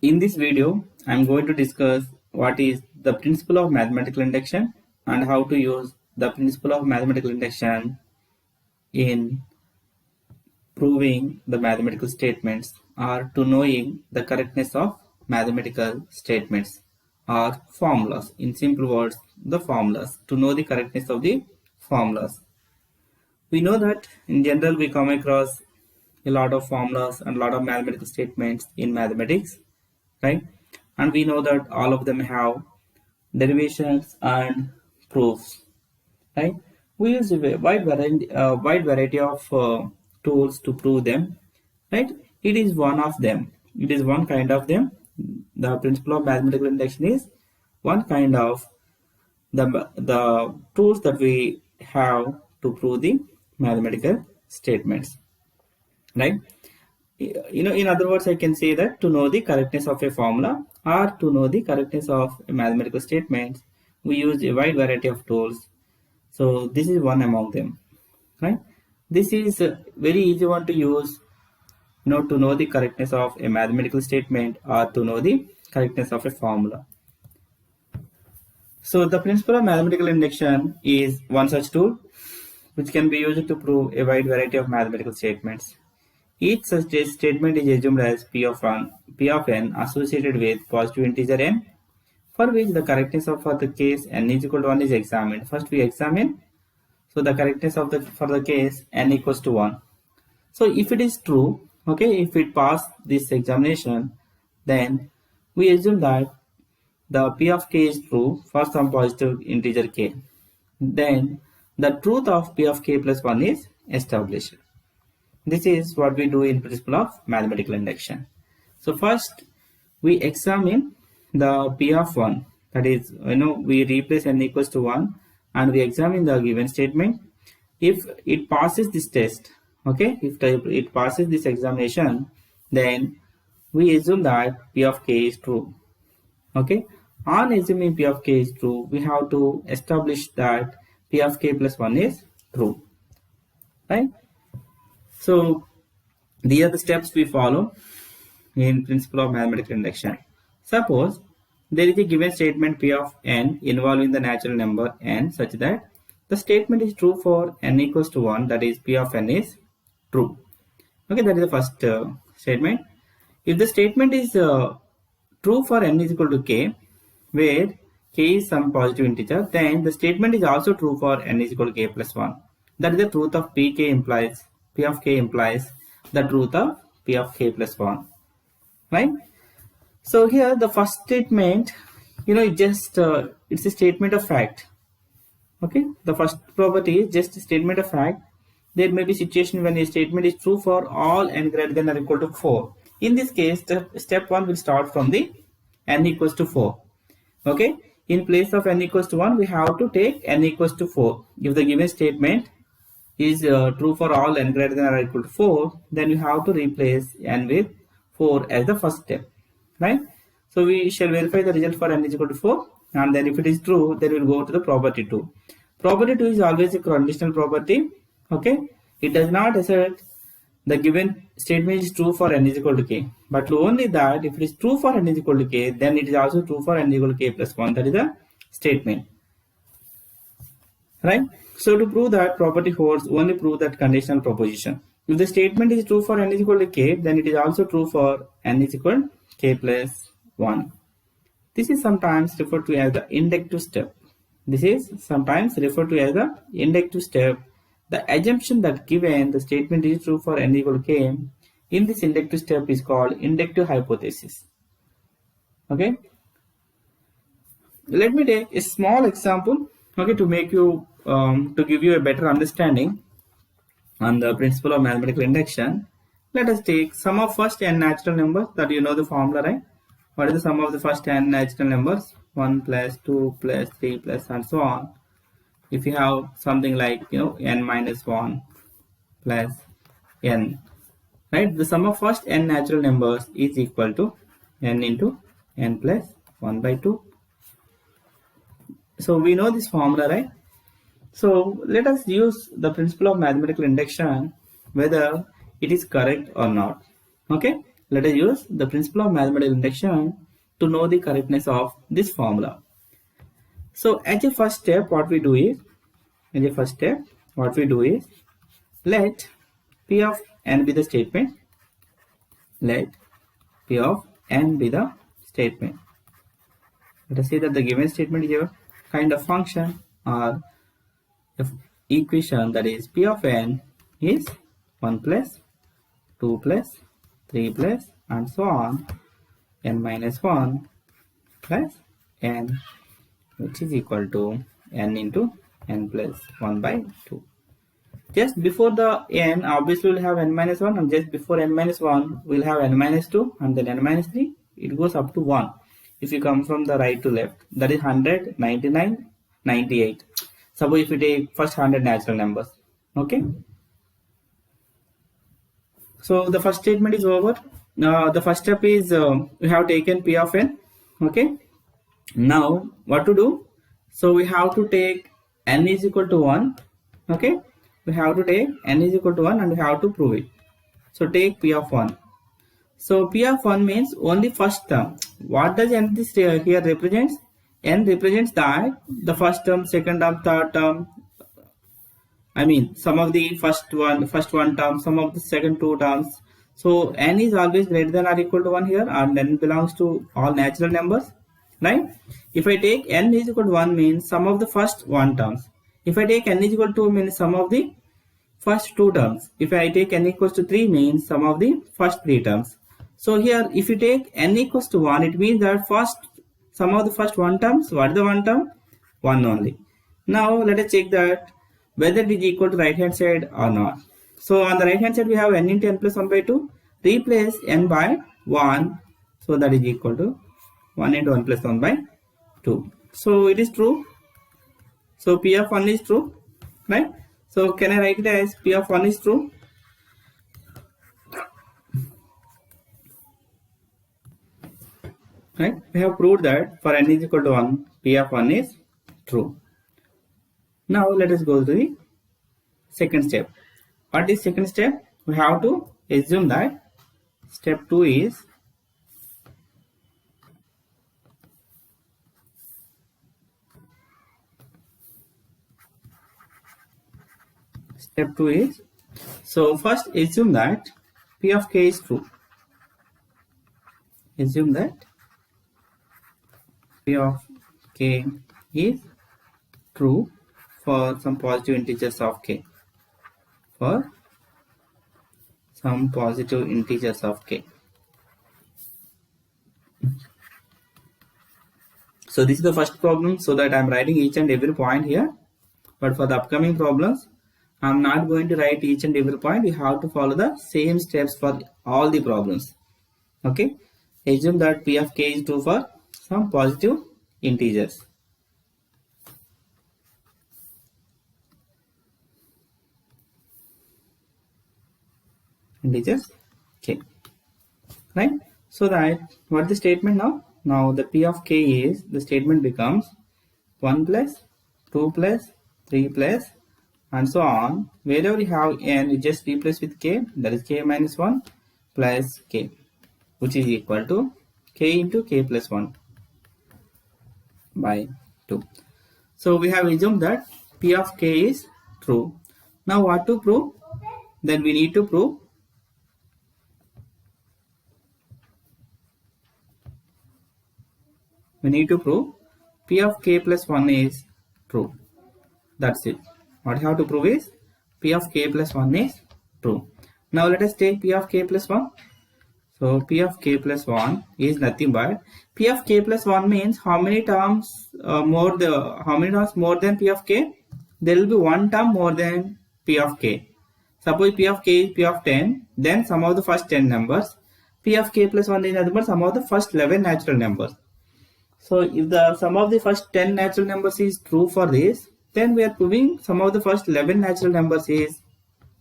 In this video, I am going to discuss what is the principle of mathematical induction and how to use the principle of mathematical induction in proving the mathematical statements or to knowing the correctness of mathematical statements or formulas. In simple words, the formulas, to know the correctness of the formulas. We know that in general we come across a lot of formulas and a lot of mathematical statements in mathematics, right? And we know that all of them have derivations and proofs, right? We use a wide variety of tools to prove them, right? It is one of them. It is one kind of them. The principle of mathematical induction is one kind of the tools that we have to prove the mathematical statements, right? In other words, I can say that to know the correctness of a formula or to know the correctness of a mathematical statement, we use a wide variety of tools. So this is one among them, right? This is a very easy one to use, to know the correctness of a mathematical statement or to know the correctness of a formula. So the principle of mathematical induction is one such tool which can be used to prove a wide variety of mathematical statements. Each such statement is assumed as P of n associated with positive integer n, for which the correctness of for the case n is equal to 1 is examined. First we examine, so the correctness of for the case n equals to 1. So if it is true, okay, if it passed this examination, then we assume that the P of k is true for some positive integer k. Then the truth of P of k plus 1 is established. This is what we do in principle of mathematical induction. So first we examine the P of 1, that is, we replace n equals to 1 and we examine the given statement. If it passes this test, okay, if it passes this examination, then we assume that P of k is true. Okay, on assuming P of k is true, we have to establish that P of k plus 1 is true, right? So these are the steps we follow in principle of mathematical induction. Suppose there is a given statement P of n involving the natural number n such that the statement is true for n equals to 1, that is P of n is true. Okay, that is the first statement. If the statement is true for n is equal to k, where k is some positive integer, then the statement is also true for n is equal to k plus 1. That is the truth of P of k implies the truth of P of k plus 1, right? So here the first statement, it's a statement of fact. Okay, the first property is just a statement of fact. There may be situation when a statement is true for all n greater than or equal to 4. In this case, the step 1 will start from the n equals to 4. Okay, in place of n equals to 1, we have to take n equals to 4. If the given statement is true for all n greater than or equal to 4, then you have to replace n with 4 as the first step, right? So we shall verify the result for n is equal to 4, and then if it is true, then we will go to the property 2. Property 2 is always a conditional property. Okay, it does not assert the given statement is true for n is equal to k, but only that if it is true for n is equal to k, then it is also true for n is equal to k plus 1. That is the statement, right? So to prove that property holds, only prove that conditional proposition. If the statement is true for n is equal to k, then it is also true for n is equal to k plus 1. This is sometimes referred to as the inductive step. This is sometimes referred to as the inductive step. The assumption that given the statement is true for n equal to k, in this inductive step is called inductive hypothesis. Okay. Let me take a small example, okay, to make you to give you a better understanding on the principle of mathematical induction. Let us take sum of first n natural numbers, that you know the formula, right? What is the sum of the first n natural numbers? 1 plus 2 plus 3 plus and so on. If you have something like n minus 1 plus n, right? The sum of first n natural numbers is equal to n into n plus 1 by 2. So we know this formula, right? So let us use the principle of mathematical induction whether it is correct or not. Okay, let us use the principle of mathematical induction to know the correctness of this formula. So as a first step, what we do is, let P of n be the statement. Let P of n be the statement. Let us say that the given statement is a kind of function or equation, that is P of n is 1 plus 2 plus 3 plus and so on n minus 1 plus n, which is equal to n into n plus 1 by 2. Just before the n, obviously we'll have n minus 1, and just before n minus 1 we'll have n minus 2 and then n minus 3. It goes up to 1 if you come from the right to left, that is 100, 99, 98. Suppose if you take first 100 natural numbers. Okay, so the first statement is over. The first step is we have taken P of n. Okay, now what to do? So we have to take n is equal to 1. Okay, we have to take n is equal to 1 and we have to prove it. So take P of 1. So P of 1 means only first term. What does n this here represents? N represents that the first term, second term, third term, I mean some of the first one term, some of the second two terms. So n is always greater than or equal to 1 here, and n belongs to all natural numbers, right? If I take n is equal to 1 means some of the first 1 terms. If I take n is equal to 2 means some of the first 2 terms. If I take n equals to 3 means some of the first 3 terms. So here if you take n equals to 1, it means that some of the first 1 terms. What is the 1 term? 1 only. Now let us check that whether it is equal to right hand side or not. So on the right hand side we have n into n plus 1 by 2. Replace n by 1. So that is equal to 1 into 1 plus 1 by 2. So it is true. So P of 1 is true, right? So can I write it as P of 1 is true? Right? We have proved that for n is equal to 1, P of 1 is true. Now let us go to the second step. What is second step? We have to assume that step 2 is so first assume that P of k is true. Assume that P of k is true for some positive integers of k. For some positive integers of k. So this is the first problem, so that I am writing each and every point here. But for the upcoming problems, I am not going to write each and every point. We have to follow the same steps for all the problems. Okay. Assume that P of k is true for some positive integers. K. Right. So that what is the statement now? Now the P of k is, the statement becomes 1 plus 2 plus 3 plus and so on. Wherever you have n, you just replace with k, that is k minus 1 plus k, which is equal to k into k plus 1 by 2. So we have assumed that P of k is true. Now what to prove? Then we need to prove P of k plus 1 is true. That's it. What you have to prove is P of k plus 1 is true. Now let us take P of k plus 1. So P of k plus 1 is nothing but P of k plus 1 means how many terms more than P of k? There will be 1 term more than P of k. Suppose P of k is P of 10, then sum of the first 10 numbers. P of k plus 1 is nothing but sum of the first 11 natural numbers. So if the sum of the first 10 natural numbers is true for this, then we are proving sum of the first 11 natural numbers is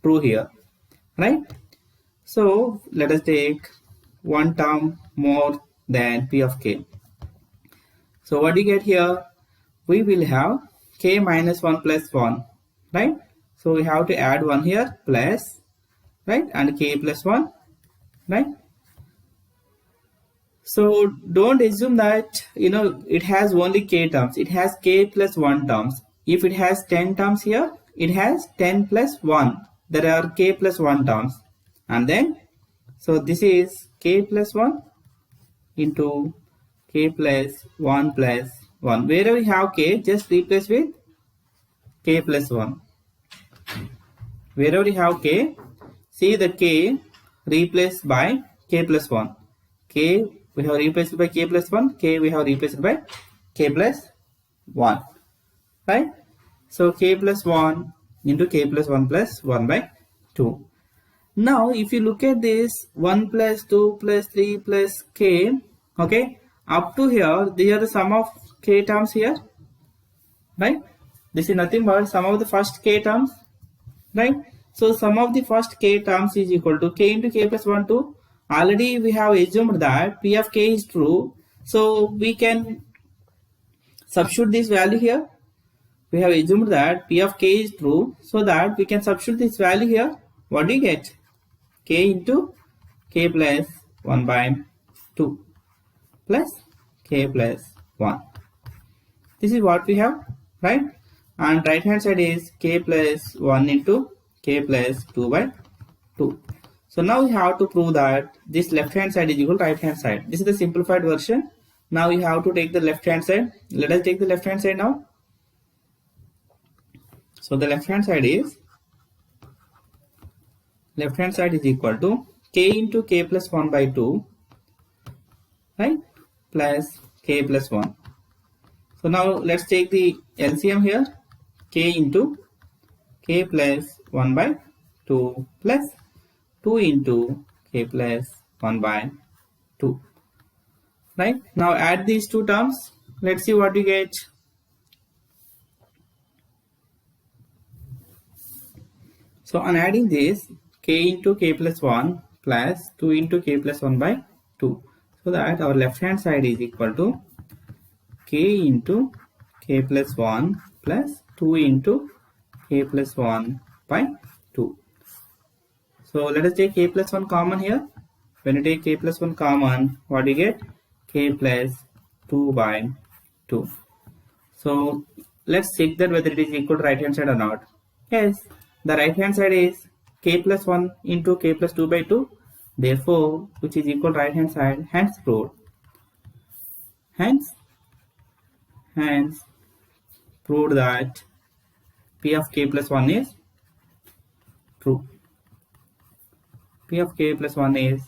true here, right? So let us take 1 term more than P of k. So what do you get here? We will have k minus 1 plus 1, right? So we have to add 1 here plus, right, and k plus 1, right? So don't assume that it has only k terms. It has k plus 1 terms. If it has 10 terms here, it has 10 plus 1. There are k plus 1 terms. And then, so this is k plus 1 into k plus 1 plus 1. Wherever we have k, just replace with k plus 1. Wherever we have k, see the k replaced by k plus 1. K we have replaced by k plus 1. K we have replaced by k plus 1. Right? So k plus 1 into k plus 1 plus 1 by 2. Now if you look at this 1 plus 2 plus 3 plus k, okay, up to here, these are the sum of k terms here, right? This is nothing but sum of the first k terms, right? So sum of the first k terms is equal to k into k plus 1 2. Already we have assumed that p of k is true, so we can substitute this value here. We have assumed that p of k is true, so that we can substitute this value here. What do you get? K into k plus 1 by 2 plus k plus 1. This is what we have, right? And right hand side is k plus 1 into k plus 2 by 2. So now we have to prove that this left hand side is equal to right hand side. This is the simplified version. Now we have to take the left hand side. Let us take the left hand side now. So the left hand side is equal to k into k plus 1 by 2, right, plus k plus 1. So now let's take the LCM here. K into k plus 1 by 2 plus 2 into k plus 1 by 2. Right? Now add these two terms. Let's see what you get. So on adding this, k into k plus 1 plus 2 into k plus 1 by 2. So that our left hand side is equal to k into k plus 1 plus 2 into k plus 1 by 2. So let us take k plus 1 common here. When you take k plus 1 common, what do you get? K plus 2 by 2. So let's check that whether it is equal to right hand side or not. Yes, the right hand side is k plus 1 into k plus 2 by 2. Therefore, which is equal to right hand side, hence proved. Hence proved that p of k plus 1 is true. P of k plus 1 is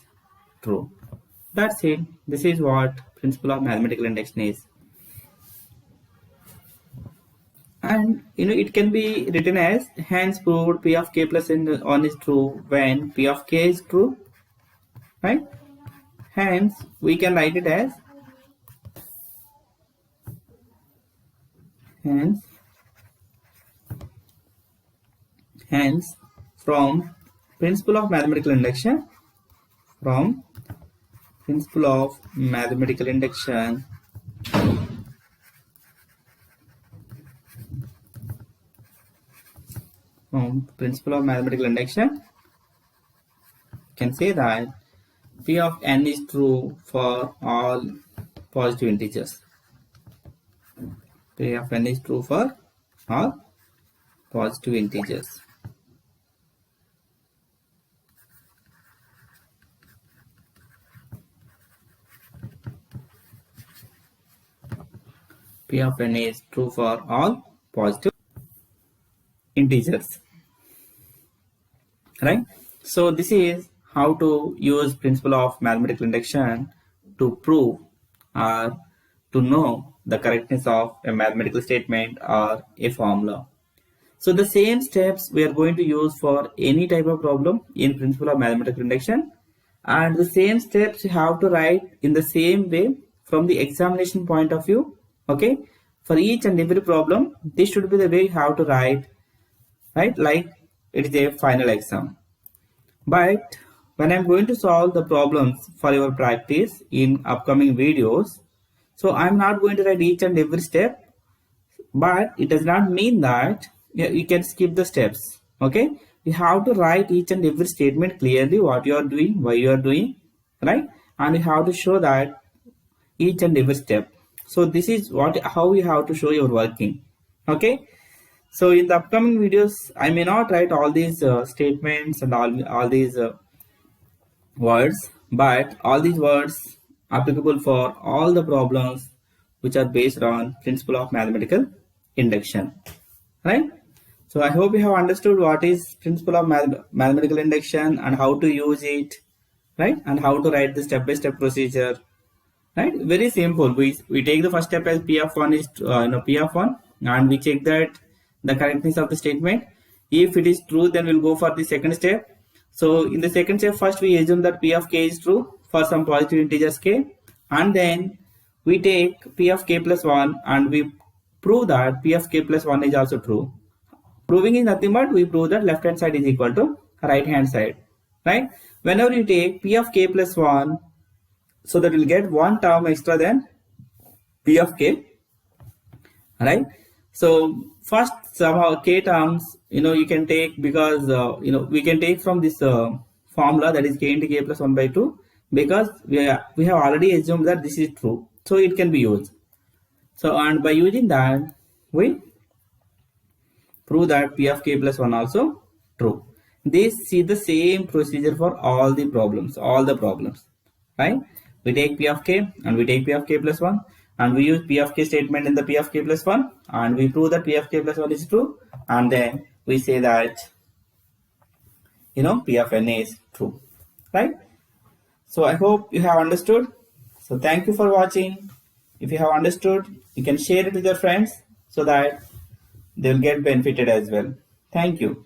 true. That's it. This is what principle of mathematical induction is. And it can be written as hence proved p of k plus 1 is true when p of k is true, right? Hence we can write it as hence from principle of mathematical induction, can say that p of n is true for all positive integers. P of n is true for all positive integers. P of n is true for all positive integers, right? So this is how to use principle of mathematical induction to prove or to know the correctness of a mathematical statement or a formula. So the same steps we are going to use for any type of problem in principle of mathematical induction, and the same steps you have to write in the same way from the examination point of view. Okay, for each and every problem, this should be the way you have to write, right? Like it is a final exam. But when I'm going to solve the problems for your practice in upcoming videos, so I'm not going to write each and every step, but it does not mean that you can skip the steps. Okay, you have to write each and every statement clearly, what you are doing, why you are doing, right? And you have to show that each and every step. So this is how you have to show your working. Okay. So in the upcoming videos, I may not write all these statements and all these words, but all these words applicable for all the problems which are based on principle of mathematical induction, right? So I hope you have understood what is principle of mathematical induction and how to use it, right? And how to write the step-by-step procedure, right? Very simple. We take the first step as P of 1 is P of 1, and we check that the correctness of the statement. If it is true, then we'll go for the second step. So in the second step, first we assume that P of k is true for some positive integers k, and then we take P of k plus 1 and we prove that P of k plus 1 is also true. Proving is nothing but we prove that left hand side is equal to right hand side, right? Whenever you take P of k plus 1, so that we'll get one term extra than P of k, right? So first somehow k terms, you can take, because we can take from this formula, that is k into k plus 1 by 2, because we have already assumed that this is true, so it can be used. So, and by using that we prove that P of k plus 1 also true. This is the same procedure for all the problems, right? We take P of k and we take P of k plus 1 and we use P of k statement in the P of k plus 1 and we prove that P of k plus 1 is true, and then we say that P of n is true, right? So I hope you have understood. So thank you for watching. If you have understood, you can share it with your friends so that they will get benefited as well. Thank you.